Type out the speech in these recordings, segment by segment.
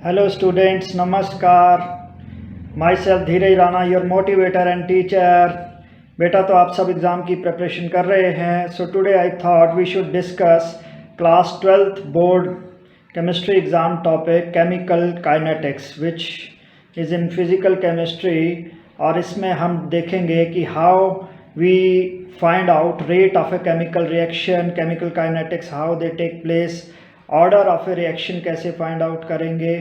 Hello students, Namaskar. Myself Dheeraj Rana, your motivator and teacher. बेटा तो आप सब एग्ज़ाम की प्रिपरेशन कर रहे हैं. So today I thought we should discuss class 12th board chemistry exam topic chemical kinetics, which is in physical chemistry. और इसमें हम देखेंगे कि how we find out rate of a chemical reaction, chemical kinetics, how they take place, order of a reaction कैसे find out करेंगे,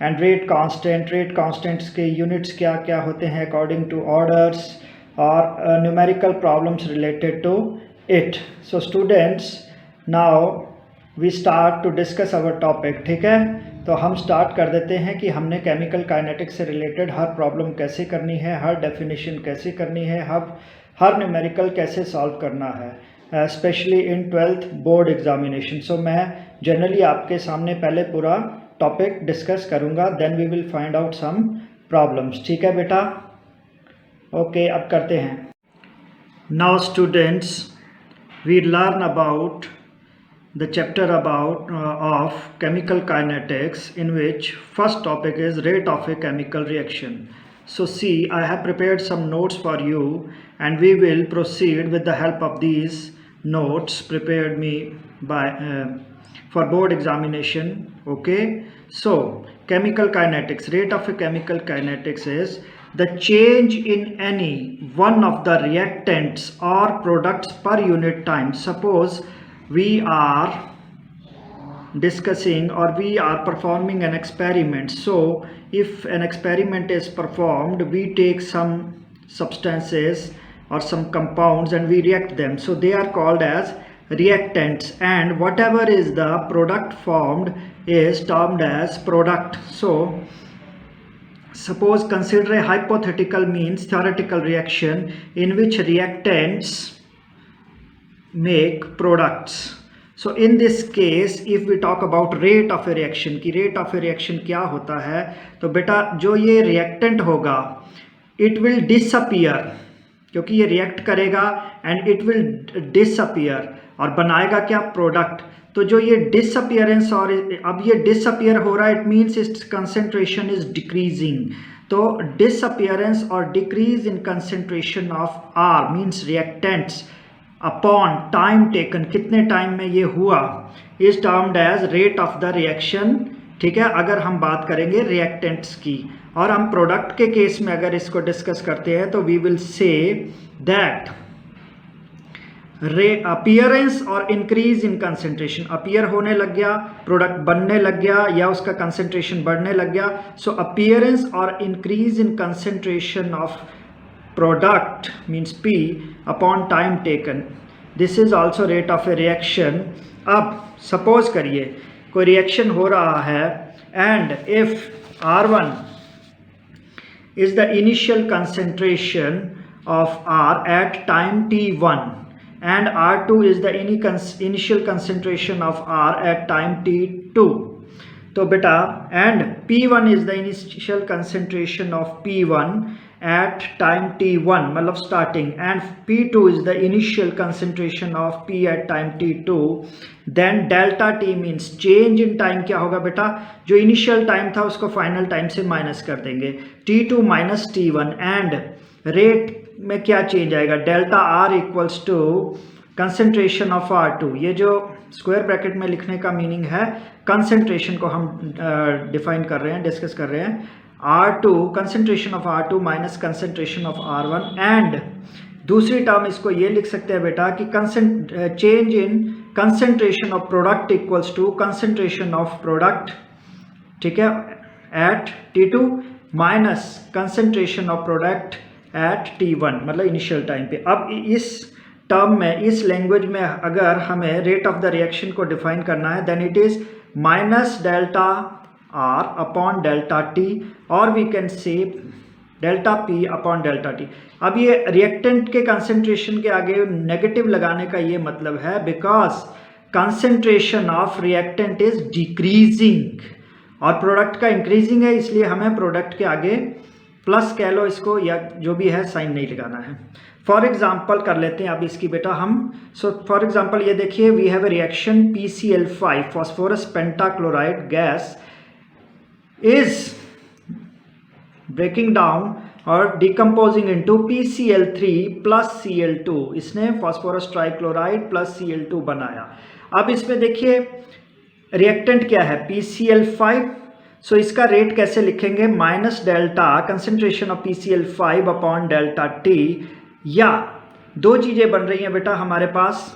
and rate constants के units क्या क्या होते हैं अकॉर्डिंग टू ऑर्डर्स, और numerical problems related to it. So students, now we start to discuss our topic. ठीक है, तो हम स्टार्ट कर देते हैं कि हमने केमिकल काइनेटिक्स से रिलेटेड हर प्रॉब्लम कैसे करनी है, हर डेफिनेशन कैसे करनी है, हर न्यूमेरिकल कैसे सॉल्व करना है, specially in 12th board examination. So मैं जनरली आपके सामने पहले पूरा टॉपिक डिस्कस करूंगा, then we will find out some problems. ठीक है बेटा, ओके अब करते हैं. Now students, we learn about the chapter about of chemical kinetics, in which first topic is rate of a chemical reaction. So see, I have prepared some notes for you, and we will proceed with the help of these notes prepared me by for board examination. Okay, so chemical kinetics, rate of a chemical kinetics is the change in any one of the reactants or products per unit time. Suppose we are discussing or we are performing an experiment. So if an experiment is performed, we take some substances or some compounds and we react them. So they are called as reactants, and whatever is the product formed is termed as product. So suppose consider a hypothetical, means theoretical reaction in which reactants make products. So in this case, if we talk about rate of a reaction, कि rate of a reaction क्या होता है, तो बेटा जो ये reactant होगा, it will disappear, क्योंकि ये react करेगा and it will disappear, और बनाएगा क्या, product. तो जो ये disappearance, और अब ये disappear हो रहा है, it means its concentration is decreasing. तो disappearance और decrease in concentration of R means reactants upon time taken, कितने टाइम में ये हुआ, is termed as rate of the reaction. ठीक है, अगर हम बात करेंगे रिएक्टेंट्स की, और हम प्रोडक्ट के केस में अगर इसको डिस्कस करते हैं तो we will say that appearance और इंक्रीज इन कंसेंट्रेशन, अपीयर होने लग गया, प्रोडक्ट बनने लग गया, या उसका कंसेंट्रेशन बढ़ने लग गया. सो अपीयरेंस और increase in concentration of product means P upon time taken. This is also rate of a reaction. अब सपोज करिए कोई रिएक्शन हो रहा है, and if R1 is the initial concentration of R at time T1 and R2 is the initial concentration of R at time T2. तो बेटा and P1 is the initial concentration of P1 at time T1 मतलब starting, and P2 is the initial concentration of P at time T2. then delta T means change in time. क्या होगा बेटा, जो initial time था उसको final time से minus कर देंगे, T2 minus T1, and rate में क्या चेंज आएगा, delta R equals to concentration of R2. ये जो स्क्वायर ब्रैकेट में लिखने का मीनिंग है, कंसेंट्रेशन को हम डिफाइन कर रहे हैं, डिस्कस कर रहे हैं. R2 concentration of R2 minus concentration of R1, and दूसरी टर्म इसको ये लिख सकते हैं बेटा कि change in concentration of product equals to concentration of product. ठीक है, at T2 minus concentration of product at T1 मतलब इनिशियल टाइम पे. अब इस टर्म में, इस लैंग्वेज में अगर हमें रेट ऑफ द रिएक्शन को डिफाइन करना है, then it is minus delta R upon delta T, और we can say delta P upon delta T. अब ये रिएक्टेंट के कंसेंट्रेशन के आगे नेगेटिव लगाने का ये मतलब है because concentration of reactant is decreasing और प्रोडक्ट का इंक्रीजिंग है, इसलिए हमें प्रोडक्ट के आगे प्लस कह लो इसको, या जो भी है साइन नहीं लगाना है. फॉर एग्जाम्पल कर लेते हैं अब इसकी बेटा हम. सो फॉर एग्जाम्पल ये देखिए, we have a reaction PCl5 phosphorus pentachloride gas is breaking down और decomposing into PCl3 plus Cl2, इसने फास्फोरस ट्राइक्लोराइड प्लस Cl2 बनाया। अब इसमें देखिए रिएक्टेंट क्या है, PCl5। सो इसका रेट कैसे लिखेंगे, minus delta concentration of PCl5 upon delta T, या दो चीज़ें बन रही हैं बेटा हमारे पास,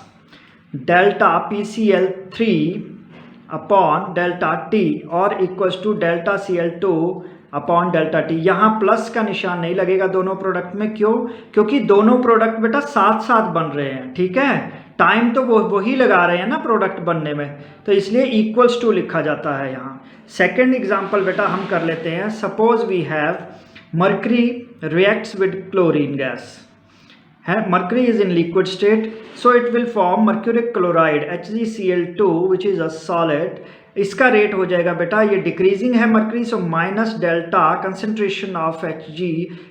delta PCl3 upon delta T और equals to delta Cl2 upon delta T। यहाँ प्लस का निशान नहीं लगेगा दोनों प्रोडक्ट में, क्यों, क्योंकि दोनों प्रोडक्ट बेटा साथ साथ बन रहे हैं, ठीक है, टाइम तो वही लगा रहे हैं ना प्रोडक्ट बनने में, तो इसलिए इक्वल्स टू लिखा जाता है यहाँ। सेकेंड एग्जाम्पल बेटा हम कर लेते हैं, suppose we have mercury reacts with chlorine gas है, mercury is in liquid state, so it will form mercuric chloride HgCl2 which is a solid. इसका रेट हो जाएगा बेटा, ये डिक्रीजिंग है mercury, so minus delta concentration of Hg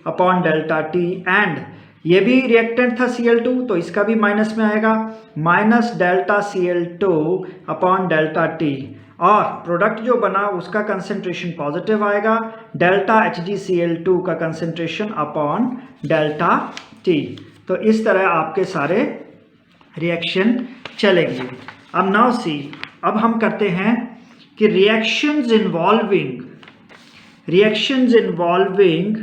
upon delta T, and ये भी रिएक्टेंट था Cl2 तो इसका भी माइनस में आएगा, minus delta Cl2 upon delta T, और प्रोडक्ट जो बना उसका कंसेंट्रेशन पॉजिटिव आएगा, डेल्टा HgCl2 का कंसेंट्रेशन अपॉन डेल्टा T। तो इस तरह आपके सारे रिएक्शन चलेंगे। अब नाउ सी, अब हम करते हैं कि reactions involving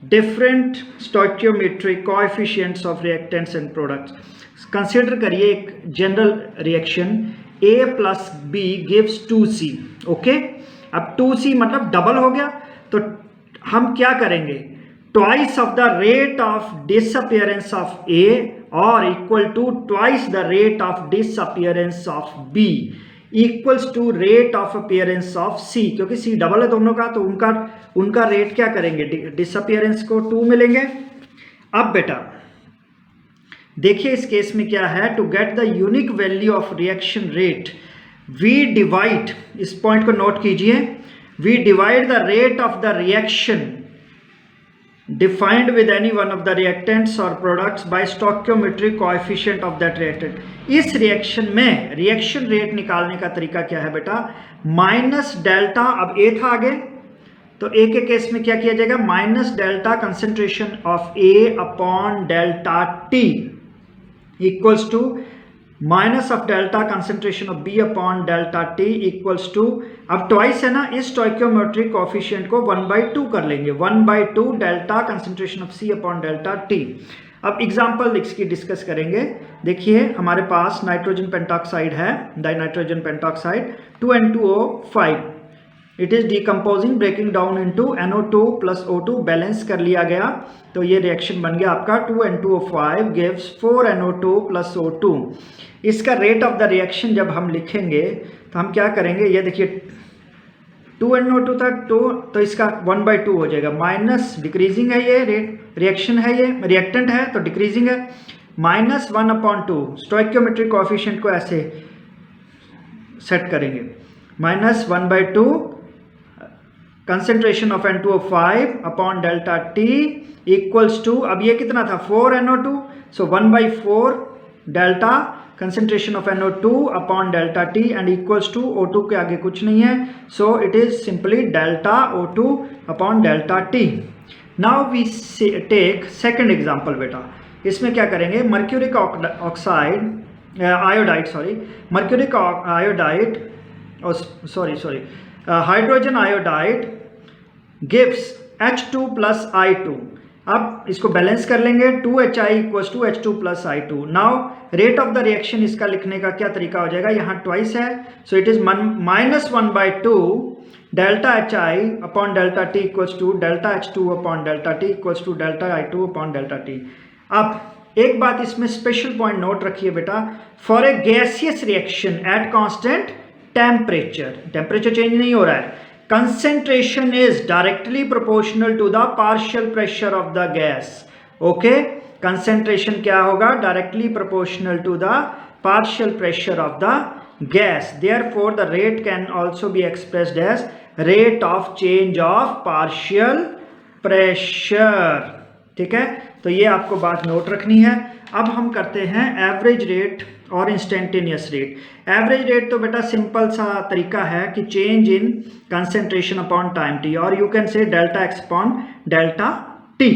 different stoichiometric coefficients of reactants and products. Consider करिए एक general reaction A plus B gives 2C, okay. अब 2C मतलब डबल हो गया, तो हम क्या करेंगे, twice of the rate of disappearance of A और equal to twice the rate of disappearance of B equals to rate of appearance of C, क्योंकि C डबल है दोनों का, तो उनका रेट क्या करेंगे, डिसअपियरेंस को 2 मिलेंगे। अब बेटा देखिए इस केस में क्या है, to get the unique value of reaction rate we divide, इस पॉइंट को नोट कीजिए, we divide the rate of the reaction defined with any one of the reactants or products by stoichiometric coefficient of that reactant। इस reaction में reaction rate निकालने का तरीका क्या है बेटा, माइनस डेल्टा, अब A था आगे, तो A के केस में क्या किया जाएगा, minus delta concentration of A upon delta T equals to minus of delta concentration of B upon delta T equals to, अब ट्वाइस है ना, इस स्टोइकियोमेट्रिक कोएफिशिएंट को 1/2 कर लेंगे, 1/2 delta concentration of C upon delta T। अब example इसकी discuss करेंगे। देखिए हमारे पास नाइट्रोजन पेंटॉक्साइड है, dinitrogen pentoxide 2N2O5, it is decomposing breaking down into NO2 plus O2, balance कर लिया गया, तो ये रिएक्शन बन गया आपका 2N2O5 gives 4NO2 plus O2। इसका रेट ऑफ द रिएक्शन जब हम लिखेंगे तो हम क्या करेंगे, ये देखिए 2NO2 था 2, तो इसका 1/2 हो जाएगा, माइनस डिक्रीजिंग है ये रिएक्शन है, ये रिएक्टेंट है तो डिक्रीजिंग है, माइनस 1/2 स्टोइकियोमेट्रिक कोएफिशिएंट को ऐसे सेट करेंगे, minus 1/2 concentration of N2O5 upon delta T equals to, अब ये कितना था 4NO2, so 1/4 delta concentration of NO2 upon delta T and equals to O2 के आगे कुछ नहीं है, so it is simply delta O2 upon delta T। Now we take second example बेटा, इसमें क्या करेंगे, mercuric oxide iodide, sorry mercuric iodide, hydrogen iodide gives H2 plus I2। अब इसको बैलेंस कर लेंगे, 2HI equals to H2 plus I2। Now rate of the reaction इसका लिखने का क्या तरीका हो जाएगा, यहाँ ट्वाइस है, so it is minus 1/2 delta HI upon delta T equals to delta H2 upon delta T equals to delta I2 upon delta T। अब एक बात इसमें स्पेशल पॉइंट नोट रखिए बेटा, for a gaseous reaction at constant temperature change नहीं हो रहा है, concentration is directly proportional to the partial pressure of the gas, okay, concentration क्या होगा, directly proportional to the partial pressure of the gas, therefore the rate can also be expressed as rate of change of partial pressure, ठीक है। तो ये आपको बात note रखनी है। अब हम करते हैं एवरेज रेट और इंस्टेंटेनियस रेट। एवरेज रेट तो बेटा सिंपल सा तरीका है कि change in concentration upon time T, और you can say delta X upon delta T.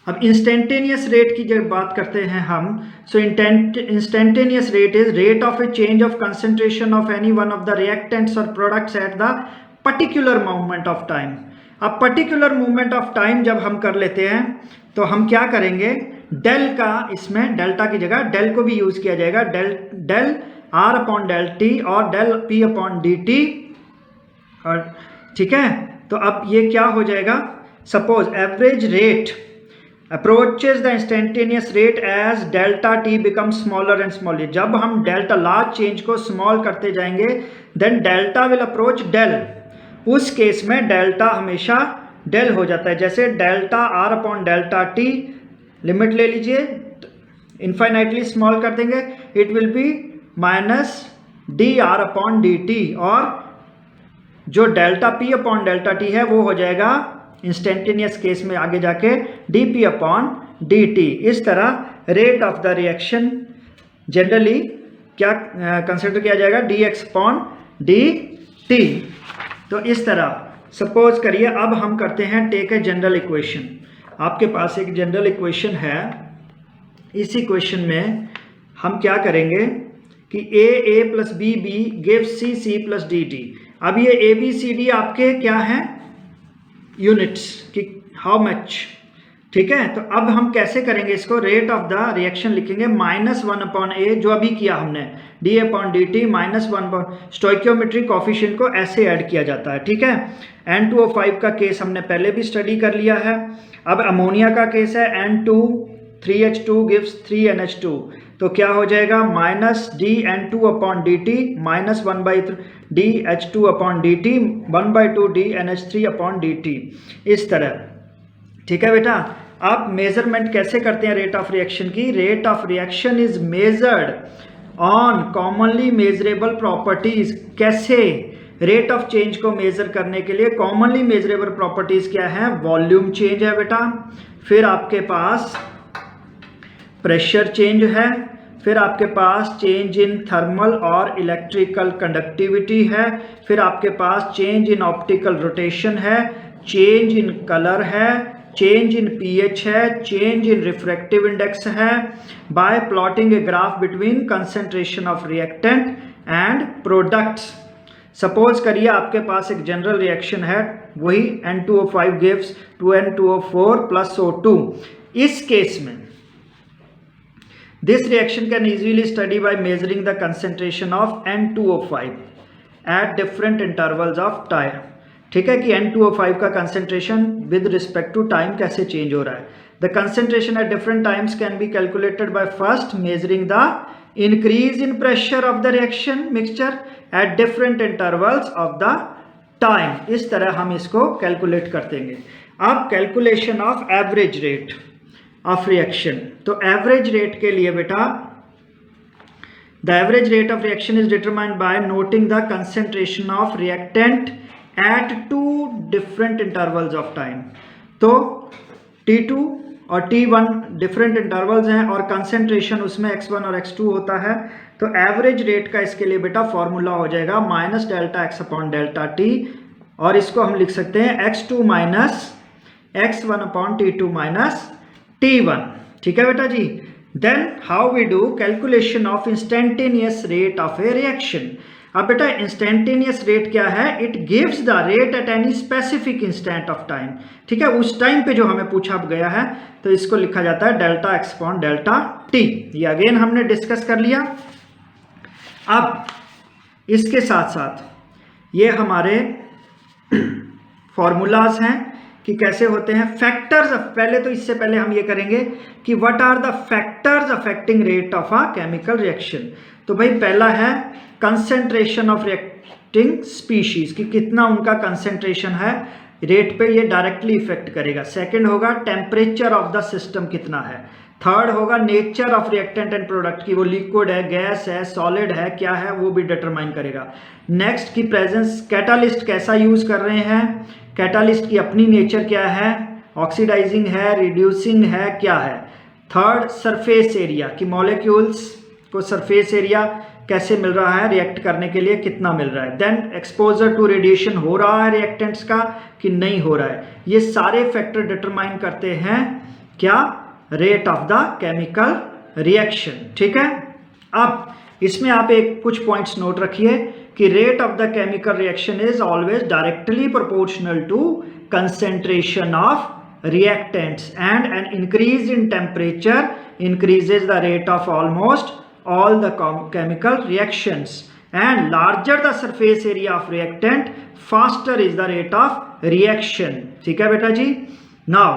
अब इंस्टेंटेनियस रेट की जब बात करते हैं हम, so instantaneous rate is rate of a change of concentration of any one of the reactants और products at the particular moment of time. अब particular moment of time जब हम कर लेते हैं तो हम क्या करेंगे, डेल का, इसमें डेल्टा की जगह डेल को भी यूज किया जाएगा, del R upon del T और del P upon D T. और ठीक है, तो अब ये क्या हो जाएगा, suppose average rate approaches the instantaneous rate as delta t becomes smaller and smaller। जब हम डेल्टा लार्ज चेंज को स्मॉल करते जाएंगे then delta will approach del. उस केस में डेल्टा हमेशा डेल हो जाता है, जैसे delta R upon delta T, limit ले लीजिए, इनफाइनाइटली स्मॉल कर देंगे, it will be minus d R upon D T, और जो delta P upon delta T है वो हो जाएगा इंस्टेंटेनियस केस में आगे जाके d P upon D T. इस तरह rate of the reaction generally क्या कंसिडर किया जाएगा, D X upon D T. तो इस तरह सपोज करिए, अब हम करते हैं टेक ए जनरल इक्वेशन। आपके पास एक जनरल इक्वेशन है, इस इक्वेशन में हम क्या करेंगे कि A plus B gives C plus D T. अब ये ए बी सी डी आपके क्या हैं, यूनिट्स की हाउ मच, ठीक है। तो अब हम कैसे करेंगे इसको, रेट ऑफ द रिएक्शन लिखेंगे -1 अपॉन ए, जो अभी किया हमने, D upon D T -1 stoichiometric coefficient को ऐसे ऐड किया जाता है, ठीक है। N2O5 का केस हमने पहले भी स्टडी कर लिया है। अब अमोनिया का केस है, N2 3H2 गिव्स 3NH2, तो क्या हो जाएगा minus D N2 upon D T minus 1/DH2 upon D T 1/2 DNH3 upon D T, इस तरह, ठीक है बेटा। आप मेजरमेंट कैसे करते हैं रेट ऑफ रिएक्शन की, rate of reaction is measured on commonly measurable properties. कैसे, रेट ऑफ चेंज को मेजर करने के लिए कॉमनली मेजरेबल प्रॉपर्टीज क्या है, वॉल्यूम चेंज है बेटा, फिर आपके पास प्रेशर चेंज है, फिर आपके पास चेंज इन थर्मल और इलेक्ट्रिकल कंडक्टिविटी है, फिर आपके पास चेंज इन ऑप्टिकल रोटेशन है, चेंज इन कलर है, चेंज इन पीएच है, चेंज इन रिफ्रैक्टिव इंडेक्स है, bye plotting a graph between concentration of reactant and products. Suppose करिए आपके पास एक जनरल रिएक्शन है, वही N2O5 gives 2N2O4 plus O2। इस केस में this reaction can easily study by measuring the concentration of N2O5 at different intervals of time। ठीक है कि N2O5 का concentration with respect to time कैसे change हो रहा है। The concentration at different times can be calculated by first measuring the increase in pressure of the reaction mixture at different intervals of the time। इस तरह हम इसको calculate कर देंगे। अब calculation of average rate of reaction, तो average rate के लिए बेटा, the average rate of reaction is determined by noting the concentration of reactant eight 2 different intervals of time. तो T2 और T1 डिफरेंट इंटरवल्स हैं और कंसेंट्रेशन उसमें x1 और x2 होता है। तो एवरेज रेट का इसके लिए बेटा फॉर्मूला हो जाएगा minus delta X upon delta T, और इसको हम लिख सकते हैं x2 minus x1 upon T2 minus T1, ठीक है बेटा जी। Then how we do calculation of instantaneous rate of a reaction. अब बेटा इंस्टेंटेनियस रेट क्या है, it gives the rate at any specific instant of time, ठीक है, उस टाइम पे जो हमें पूछा गया है, तो इसको लिखा जाता है delta X upon delta T. ये अगेन हमने डिस्कस कर लिया। अब इसके साथ साथ ये हमारे फॉर्मूलाज हैं कि कैसे होते हैं फैक्टर्स। पहले तो इससे पहले हम ये करेंगे कि what are the factors affecting rate of a chemical reaction. तो भाई पहला है कंसेंट्रेशन ऑफ रिएक्टिंग स्पीशीज, कि कितना उनका कंसेंट्रेशन है रेट पे, ये डायरेक्टली इफेक्ट करेगा। सेकंड होगा टेम्परेचर ऑफ द सिस्टम कितना है। थर्ड होगा nature of reactant and product, की वो लिक्विड है, गैस है, सॉलिड है, क्या है, वो भी डिटरमाइन करेगा। नेक्स्ट की प्रेजेंस, कैटालिस्ट कैसा यूज कर रहे हैं, कैटालिस्ट की अपनी नेचर क्या है, ऑक्सीडाइजिंग है, रिड्यूसिंग है, क्या है। थर्ड सरफेस एरिया कि मॉलिक्यूल्स को सरफेस एरिया कैसे मिल रहा है रिएक्ट करने के लिए, कितना मिल रहा है। देन एक्सपोजर टू रेडिएशन हो रहा है रिएक्टेंट्स का कि नहीं हो रहा है। ये सारे फैक्टर डिटरमाइन करते हैं क्या, rate of the chemical reaction. ठीक है, अब इसमें आप कुछ पॉइंट्स नोट रखिए कि rate of the chemical reaction is always directly proportional to concentration of reactants, and an increase in temperature increases the rate of almost all the chemical reactions, and larger the surface area of reactant faster is the rate of reaction. ठीक है बेटा जी। now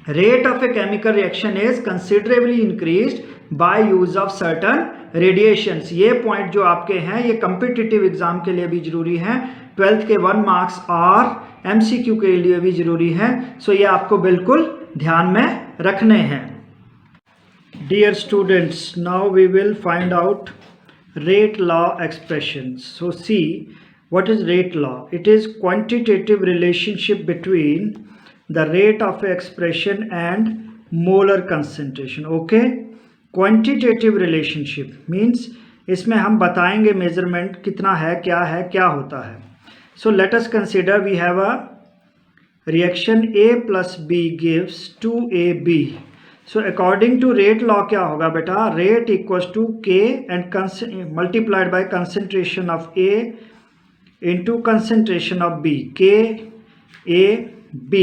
rate of a chemical reaction is considerably increased by use of certain radiations. ये point जो आपके हैं ये competitive exam के लिए भी जरूरी है, 12th के 1 मार्क्स और MCQ के लिए भी जरूरी है। सो ये आपको बिल्कुल ध्यान में रखने हैं। Dear students, now we will find out rate law expressions. So see, what is rate law? It is quantitative relationship between the rate of expression and molar concentration. Okay, quantitative relationship means इसमें हम बताएंगे measurement कितना है, क्या होता है। So let us consider we have a reaction A plus B gives 2AB. So according to rate law क्या होगा बेटा, rate equals to K and multiplied by concentration of A into concentration of B, K A B,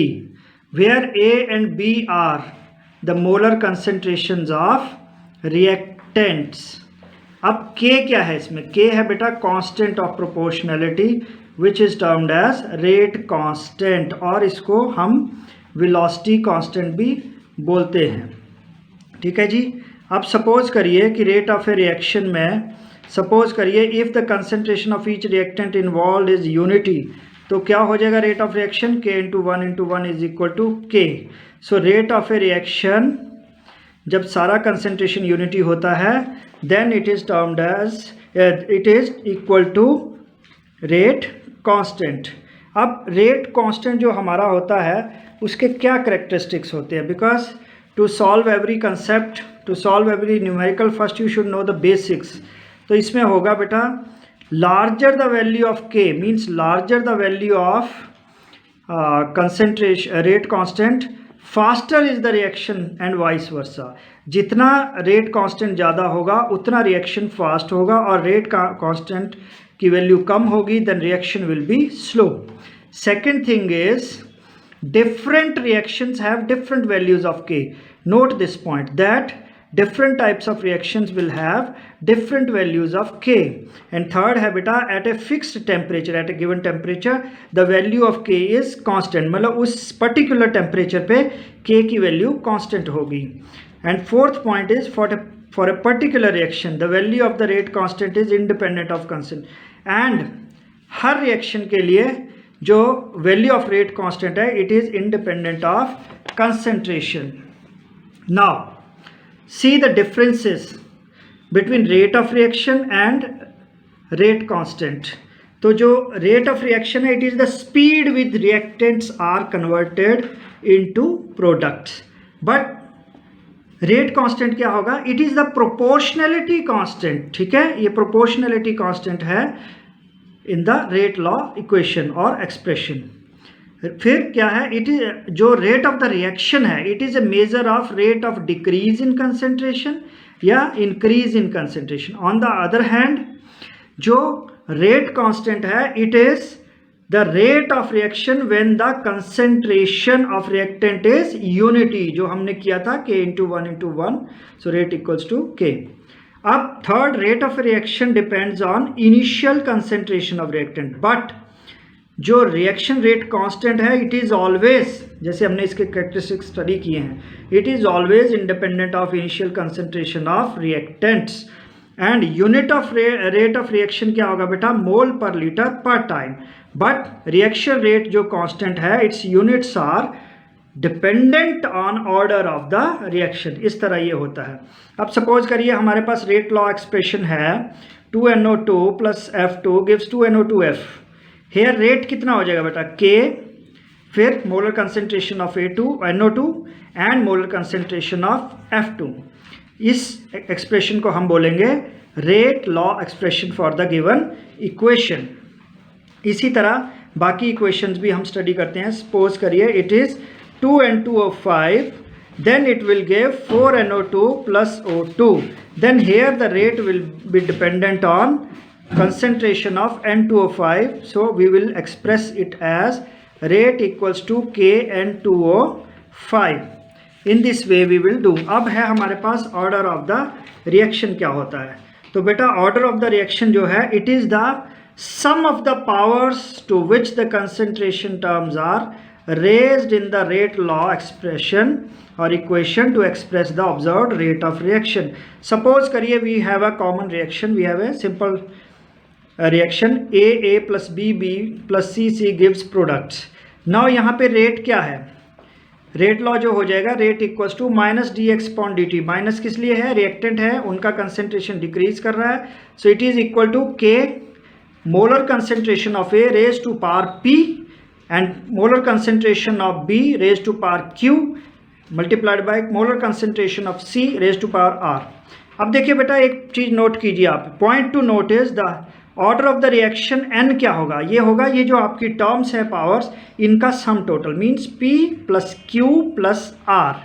where A and B are the molar concentrations of reactants. अब K क्या है इसमें, K है बेटा constant of proportionality which is termed as rate constant, और इसको हम velocity constant भी बोलते हैं। ठीक है जी। अब सपोज करिए कि रेट ऑफ ए रिएक्शन में, सपोज करिए if the concentration of each reactant involve is unity, तो क्या हो जाएगा rate of reaction, K into 1 is equal to K। So rate of a reaction जब सारा कंसंट्रेशन यूनिटी होता है then it is termed as, it is equal to rate constant. अब rate constant जो हमारा होता है उसके क्या करेक्टरिस्टिक्स होते हैं, because to solve every concept, to solve every numerical first you should know the basics. तो इसमें होगा बेटा larger the value of K means larger the value of concentration rate constant faster is the reaction and vice versa. जितना rate constant ज़्यादा होगा उतना reaction fast होगा, और रेट कांस्टेंट की वैल्यू कम होगी then reaction will be slow. Second thing is different reactions have different values of K. Note this point that different types of reactions will have different values of K. And third है बेटा at a fixed temperature, at a given temperature the value of K is constant, मतलब उस particular temperature पे K की value constant होगी। And fourth point is for a particular reaction the value of the rate constant is independent of constant, and her reaction के लिए जो value of rate constant है it is independent of concentration. Now see the differences between rate of reaction and rate constant. तो जो rate of reaction है it is the speed with reactants are converted into products, but rate constant क्या होगा, it is the proportionality constant. ठीक है, ये proportionality constant है in the rate law equation और एक्सप्रेशन। फिर क्या है, इट इज जो रेट ऑफ द रिएक्शन है it is a measure of rate of decrease in concentration या increase in concentration. On the other hand जो rate constant है it is the rate of reaction when the concentration of reactant is unity, जो हमने किया था K into 1, so rate equals to K। अब third rate of reaction depends on initial concentration of reactant, but जो reaction rate constant है it is always, जैसे हमने इसके कैरेक्टरिस्टिक्स स्टडी किए हैं, it is always independent of initial concentration of reactants. And unit of rate of reaction क्या होगा बेटा, mole per litre per time, but reaction rate जो कांस्टेंट है its units are dependent on order of the reaction. इस तरह ये होता है। अब सपोज करिए हमारे पास रेट लॉ एक्सप्रेशन है 2NO2 plus F2 gives 2NO2F। Hair rate कितना हो जाएगा बेटा, K फिर molar concentration of NO2 and molar concentration of F2। इस एक्सप्रेशन को हम बोलेंगे rate law expression for the given equation. इसी तरह बाकी इक्वेशंस भी हम स्टडी करते हैं। सपोज करिए it is 2N2O5, then it will give 4NO2 plus O2, then here the rate will be dependent on concentration of N2O5, so we will express it as rate equals to KN2O5। in this way we will do। अब है हमारे पास order of the reaction क्या होता है। तो बेटा order of the reaction जो है it is the sum of the powers to which the concentration terms are raised in the rate law expression or equation to express the observed rate of reaction। Suppose करिए we have a common reaction, we have a simple reaction A plus B plus C gives products। now यहाँ पे rate क्या है, rate law जो हो जाएगा rate equals to minus dx/dt। Minus किस लिए है, रिएक्टेंट है उनका कंसेंट्रेशन डिक्रीज कर रहा है, so it is equal to K molar concentration of A raised to power P and molar concentration of B raised to power Q multiplied by molar concentration of C raised to power R। अब देखिए बेटा एक चीज note कीजिए आप, point two note is the order of the reaction N क्या होगा, ये होगा ये जो आपकी टर्म्स है पावर्स इनका sum total means P plus Q plus R।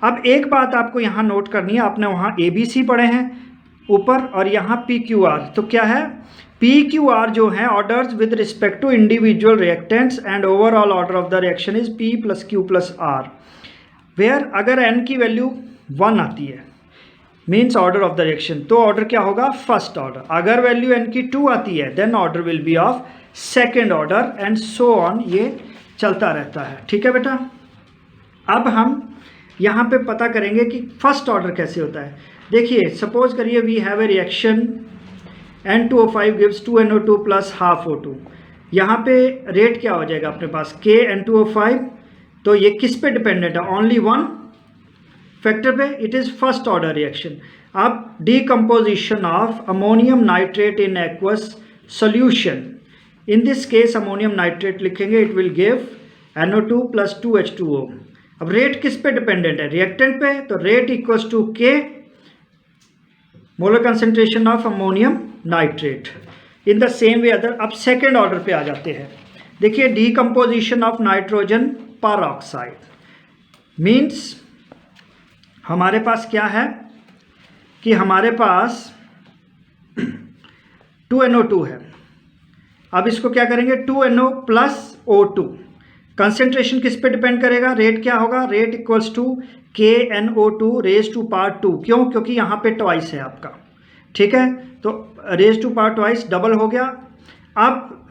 अब एक बात आपको यहाँ नोट करनी है, आपने वहाँ ABC पढ़े हैं ऊपर और यहाँ PQR, तो क्या है PQR जो है orders with respect to individual reactants and overall order of the reaction is P plus Q plus R, where अगर N की वैल्यू 1 आती है means order of the reaction, तो ऑर्डर क्या होगा फर्स्ट ऑर्डर। अगर वैल्यू N की 2 आती है then order will be of second order and so on, ये चलता रहता है। ठीक है बेटा, अब हम यहाँ पे पता करेंगे कि फर्स्ट ऑर्डर कैसे होता है। देखिए सपोज करिए we have a reaction N2O5 gives 2NO2 plus half O2। यहाँ पे रेट क्या हो जाएगा अपने पास KN2O5, तो ये किस पे डिपेंडेंट है, ओनली वन फैक्टर पे, it is first order reaction. अब decomposition of ammonium nitrate in aqueous solution, in this case ammonium nitrate लिखेंगे, it will give NO2 plus 2H2O। अब रेट किस पे डिपेंडेंट है, रिएक्टेंट पे, तो rate equals to K molar concentration of ammonium nitrate. In the same way other, अब second order पे आ जाते हैं। देखिए decomposition of nitrogen peroxide means हमारे पास क्या है कि हमारे पास 2NO2 है। अब इसको क्या करेंगे 2NO प्लस O2, कंसेंट्रेशन किस पे डिपेंड करेगा, रेट क्या होगा, rate equals to KNO2 raise to power 2। क्यों, क्योंकि यहाँ पे ट्वाइस है आपका, ठीक है, तो raise to power twice double हो गया। अब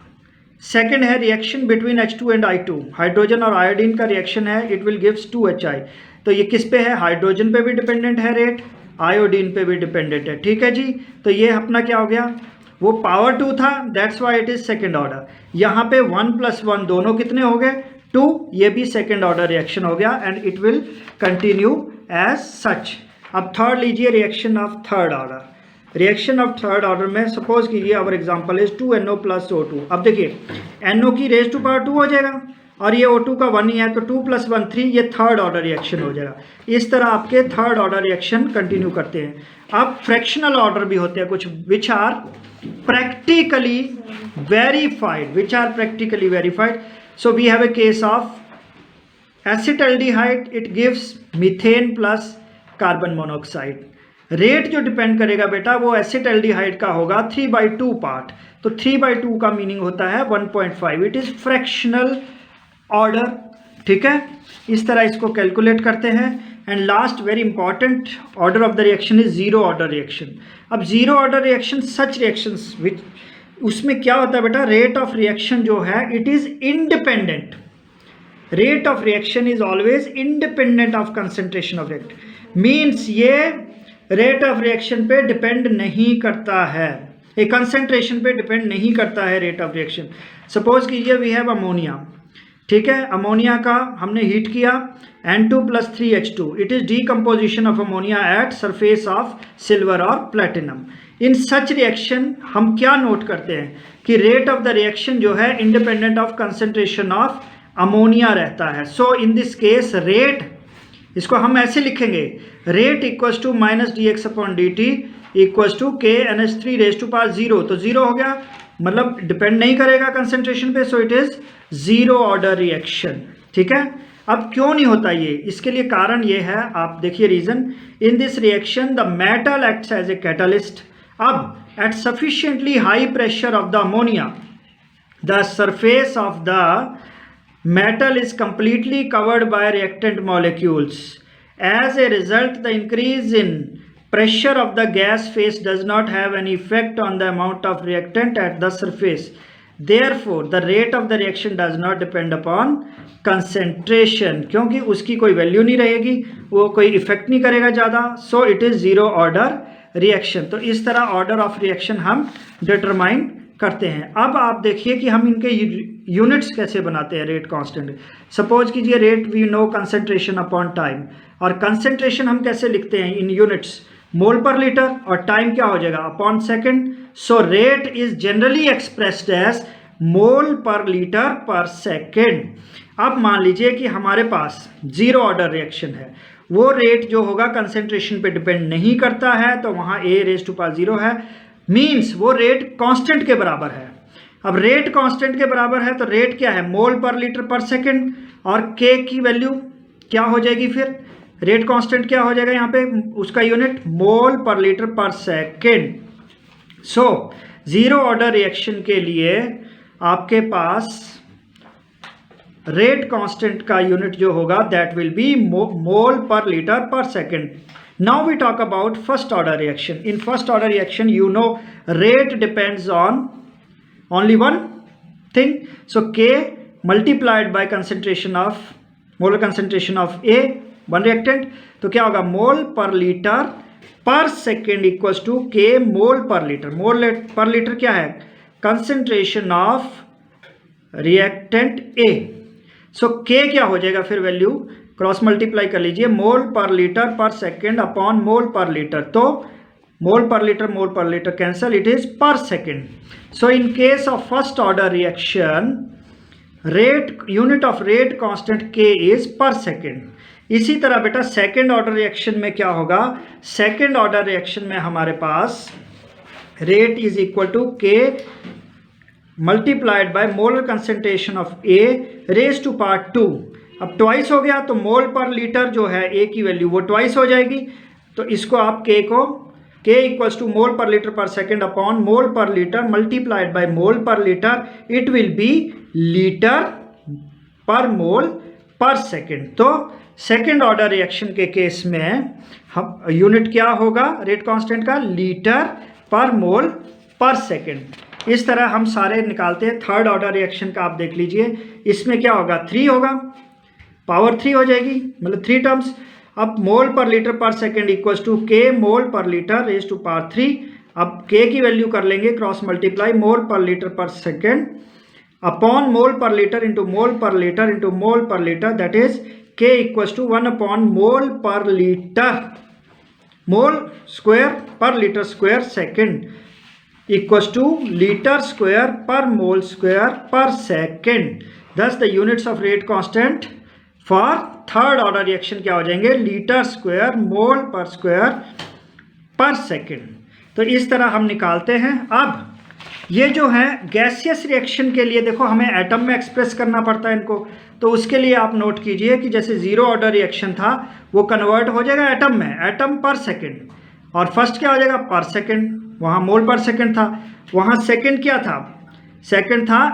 सेकंड है reaction between H2 and I2, hydrogen और आयोडीन का रिएक्शन है, इट विल गिव्स 2HI। तो ये किस पे है, हाइड्रोजन पे भी डिपेंडेंट है रेट, आयोडीन पे भी डिपेंडेंट है। ठीक है जी, तो ये अपना क्या हो गया, वो पावर 2 था, that's why it is second order. यहाँ पे 1 + 1 दोनों कितने हो गए 2, ये भी सेकेंड ऑर्डर रिएक्शन हो गया and it will continue as such. अब थर्ड लीजिए reaction of third order. Reaction of third order में सपोज कीजिए our example is 2NO + O2। अब देखिए NO की रेज टू पावर 2 हो जाएगा और ये O2 का 1 ही है, तो 2 + 1 3, ये थर्ड ऑर्डर रिएक्शन हो जाएगा। इस तरह आपके थर्ड ऑर्डर रिएक्शन कंटिन्यू करते हैं। अब फ्रैक्शनल ऑर्डर भी होते हैं कुछ which are practically verified, so we have a case of acetaldehyde, it gives methane plus carbon monoxide. Rate जो डिपेंड करेगा बेटा वो एसिटाल्डिहाइड का होगा 3/2 पार्ट, तो 3/2 का मीनिंग होता है 1.5, इट इज फ्रैक्शनल ऑर्डर। ठीक है, इस तरह इसको कैलकुलेट करते हैं। And last very important order of the reaction is zero order reaction. अब zero order reaction such reactions which, उसमें क्या होता है बेटा, रेट ऑफ रिएक्शन जो है it is independent, rate of reaction is always independent of concentration of react, means ये rate of reaction पे डिपेंड नहीं करता है, एक कंसेंट्रेशन पे डिपेंड नहीं करता है रेट ऑफ रिएक्शन। सपोज कीजिए वी हैव अमोनिया, ठीक है, अमोनिया का हमने हीट किया N2 + 3H2, it is decomposition of ammonia at surface of silver और प्लेटिनम। इन सच रिएक्शन हम क्या नोट करते हैं कि रेट ऑफ द रिएक्शन जो है independent of concentration of ammonia रहता है। So in this case rate, इसको हम ऐसे लिखेंगे, rate equals to minus D X upon D T equals to K N H three raise to power zero. तो zero हो गया, मतलब डिपेंड नहीं करेगा कंसेंट्रेशन पे, so it is zero order reaction. ठीक है, अब क्यों नहीं होता ये, इसके लिए कारण ये है, आप देखिए reason. In this reaction the metal acts as a catalyst. अब at sufficiently high pressure of the ammonia the surface of the metal is completely covered by reactant molecules. As a result, the increase in pressure of the gas phase does not have any effect on the amount of reactant at the surface. Therefore, the rate of the reaction does not depend upon concentration, क्योंकि उसकी कोई value नहीं रहेगी, वो कोई effect नहीं करेगा ज़्यादा। So it is zero order reaction. तो इस तरह ऑर्डर ऑफ रिएक्शन हम डिटरमाइन करते हैं। अब आप देखिए कि हम इनके यूनिट्स कैसे बनाते हैं रेट कांस्टेंट। सपोज कीजिए rate we know concentration upon time, और कंसंट्रेशन हम कैसे लिखते हैं इन यूनिट्स, मोल पर लीटर, और टाइम क्या हो जाएगा upon second. So rate is generally expressed as mole per litre पर सेकंड। अब मान लीजिए कि हमारे पास जीरो ऑर्डर रिएक्शन है, वो रेट जो होगा कंसंट्रेशन पे डिपेंड नहीं करता है, तो वहाँ ए रेज टू पावर जीरो है, मीन्स वो रेट कांस्टेंट के बराबर है। अब रेट कांस्टेंट के बराबर है तो रेट क्या है, मोल पर लीटर पर सेकंड, और के की वैल्यू क्या हो जाएगी, फिर रेट कांस्टेंट क्या हो जाएगा यहाँ पे, उसका यूनिट मोल पर लीटर पर second. So zero order reaction के लिए आपके पास रेट कांस्टेंट का यूनिट जो होगा that will be mole per litre पर second. Now we talk about first order reaction. In first order reaction, you know, rate depends on only one thing. So K multiplied by concentration of molar concentration of A, one reactant. तो क्या होगा, मोल per litre पर second equals to K mole per litre. Mole per litre क्या है, concentration of reactant A। So K क्या हो जाएगा फिर वैल्यू, क्रॉस मल्टीप्लाई कर लीजिए, मोल पर लीटर पर second upon mole per litre. तो मोल per litre cancel, it is पर second. So in case of first order reaction, rate unit of rate constant के इज पर सेकेंड। इसी तरह बेटा सेकेंड ऑर्डर रिएक्शन में क्या होगा, सेकेंड ऑर्डर रिएक्शन में हमारे पास rate is equal to K multiplied by molar concentration of A raise to power two. अब ट्वाइस हो गया तो मोल पर लीटर जो है ए की वैल्यू वो ट्वाइस हो जाएगी। तो इसको आप के को के equals to mole per litre पर second upon mole per litre multiplied by mole per litre, it will B litre पर मोल पर सेकेंड। तो सेकेंड ऑर्डर रिएक्शन के केस में हम यूनिट क्या होगा रेट कांस्टेंट का, लीटर पर मोल पर सेकेंड। इस तरह हम सारे निकालते हैं। थर्ड ऑर्डर रिएक्शन का आप देख लीजिए, इसमें क्या होगा, 3 होगा, पावर 3 हो जाएगी, मतलब 3 टर्म्स। अब मोल पर लीटर पर सेकेंड इक्वल्स टू के मोल per litre raise to power 3। अब के की वैल्यू कर लेंगे क्रॉस मल्टीप्लाई, मोल पर लीटर पर second upon mole per litre into mole per litre into mole per litre, that is के equals to 1 upon mole per litre, mole square पर litre square second equals two litre square पर mole square पर second. दस the units of rate constant for third order reaction क्या हो जाएंगे, litre square mole पर square पर second. तो इस तरह हम निकालते हैं। अब ये जो है गैसियस रिएक्शन के लिए देखो हमें एटम में एक्सप्रेस करना पड़ता है इनको, तो उसके लिए आप नोट कीजिए कि जैसे जीरो ऑर्डर रिएक्शन था वो कन्वर्ट हो जाएगा एटम में, एटम पर सेकेंड, और फर्स्ट क्या हो जाएगा पर सेकेंड, वहाँ मोल पर सेकेंड था, वहाँ सेकेंड क्या था, सेकेंड था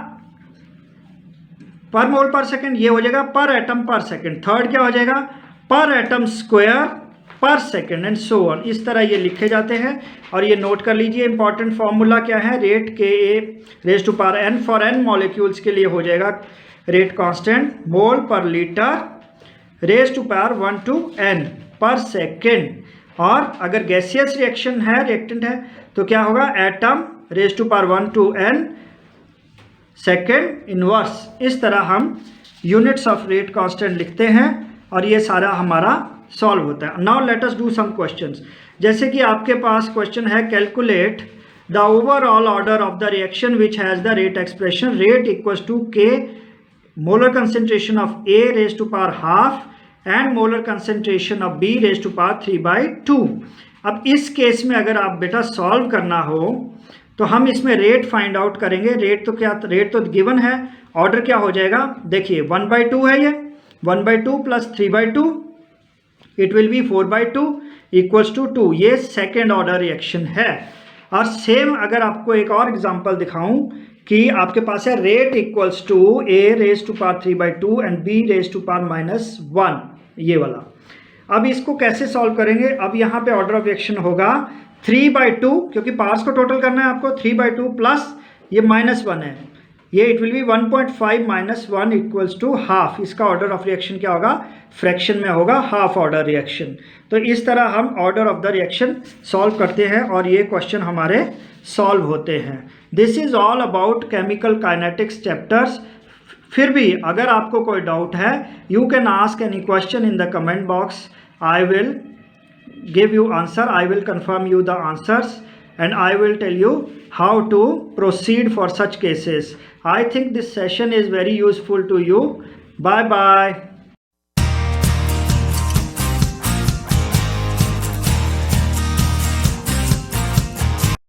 पर मोल पर सेकेंड, ये हो जाएगा पर एटम पर सेकेंड। थर्ड क्या हो जाएगा, पर एटम स्क्वायर पर सेकेंड एंड सो ऑन। इस तरह ये लिखे जाते हैं और ये नोट कर लीजिए। इंपॉर्टेंट फॉर्मूला क्या है, rate K A raise to power N for N molecules के लिए हो जाएगा rate constant mole per litre raise to power 1 to n per second. और अगर गैसियस रिएक्शन है, रिएक्टेंट है, तो क्या होगा, atom raise to power 1 to n second inverse. इस तरह हम यूनिट्स ऑफ रेट कांस्टेंट लिखते हैं और ये सारा हमारा सॉल्व होता है। Now let us do some questions. जैसे कि आपके पास क्वेश्चन है, calculate the overall order of the reaction which has the rate expression rate equals to K molar concentration of A raised to power half and molar concentration of B raised to power 3/2. अब इस case में अगर आप बेटा solve करना हो तो हम इसमें रेट फाइंड आउट करेंगे। रेट तो गिवन है, ऑर्डर क्या हो जाएगा, देखिए 1/2 है, ये 1/2 plus 3/2 it will be 4/2 equals to 2। ये सेकेंड ऑर्डर रिएक्शन है। और सेम अगर आपको एक और एग्जांपल दिखाऊं कि आपके पास है rate equals to A raise to power 3/2 and B raise to power -1, ये वाला। अब इसको कैसे सॉल्व करेंगे, अब यहाँ पे ऑर्डर ऑफ रिएक्शन होगा 3/2, क्योंकि पावर्स को टोटल करना है आपको, 3/2 प्लस ये -1 है, ये it will be 1.5 - 1 equals to half. इसका ऑर्डर ऑफ रिएक्शन क्या होगा, फ्रैक्शन में होगा हाफ ऑर्डर रिएक्शन। तो इस तरह हम order of the reaction solve करते हैं और ये क्वेश्चन हमारे सॉल्व होते हैं। This is all about chemical kinetics chapters. फिर भी अगर आपको कोई डाउट है, you can ask any question in the comment box. I will give you answer, I will confirm you the answers and I will tell you how to proceed for such cases. I think this session is very useful to you. Bye bye.